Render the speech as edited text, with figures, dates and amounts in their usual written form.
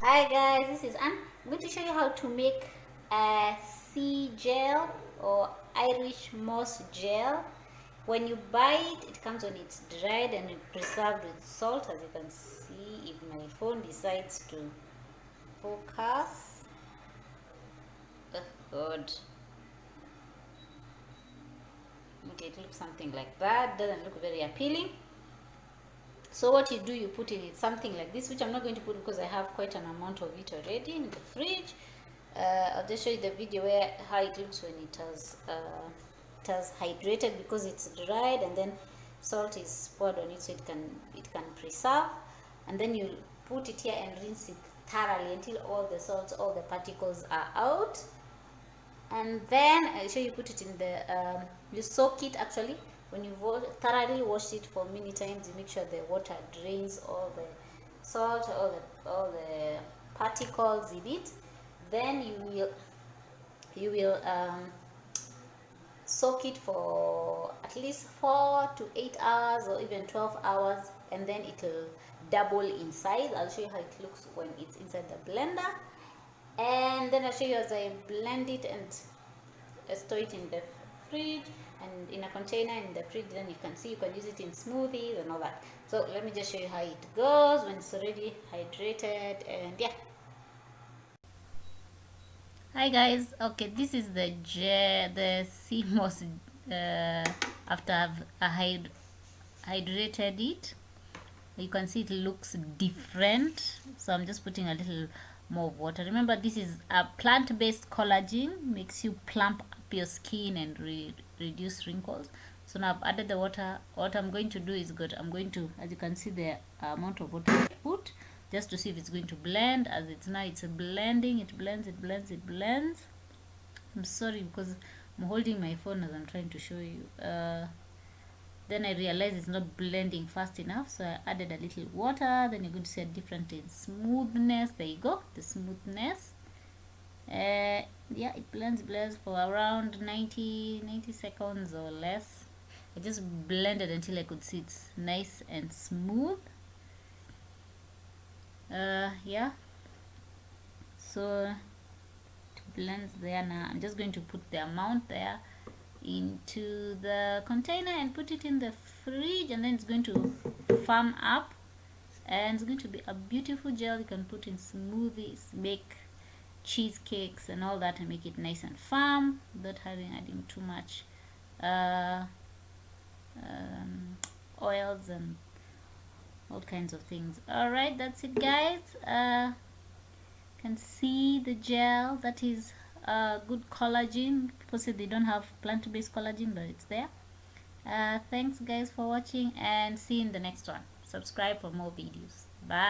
Hi guys, this is Anne. I'm going to show you how to make a sea gel or Irish moss gel. When you buy it, it comes when it's dried and preserved with salt, as you can see if my phone decides to focus. Oh god. Okay, it looks something like that. Doesn't look very appealing. So what you do, you put in it something like this, which I'm not going to put because I have quite an amount of it already in the fridge. I'll just show you the video where how it looks when it has hydrated, because it's dried and then salt is poured on it so it can preserve. And then you put it here and rinse it thoroughly until all the salts, all the particles are out. And then I'll show you put it in the you soak it. Actually, when you thoroughly wash it for many times, you make sure the water drains all the salt, all the particles in it. Then you will soak it for at least 4 to 8 hours or even 12 hours, and then it'll double in size. I'll show you how it looks when it's inside the blender, and then I'll show you as I blend it and store it in the fridge and in a container in the fridge. Then you can see you can use it in smoothies and all that. So let me just show you how it goes when it's already hydrated. And yeah, hi guys. Okay, this is the sea moss after I've hydrated it. You can see it looks different, so I'm just putting a little more water. Remember, this is a plant-based collagen, makes you plump up your skin and reduce wrinkles. So now I've added the water. What I'm going to do is I'm going to, as you can see, the amount of water I put, just to see if it's going to blend. As it's now, it's blending. It blends. I'm sorry because I'm holding my phone as I'm trying to show you. Then I realized it's not blending fast enough, so I added a little water. Then you're going to see a difference in smoothness. There you go, the smoothness. Yeah, it blends for around 90 seconds or less. I just blended until I could see it's nice and smooth. Yeah, so it blends there. Now I'm just going to put the amount there into the container and put it in the fridge, and then it's going to firm up, and it's going to be a beautiful gel. You can put in smoothies, make cheesecakes and all that, and make it nice and firm without adding too much uh, oils and all kinds of things. All right, that's it guys. Can see the gel. That is good collagen. People say they don't have plant-based collagen, but it's there. Thanks guys for watching, and see you in the next one. Subscribe for more videos. Bye.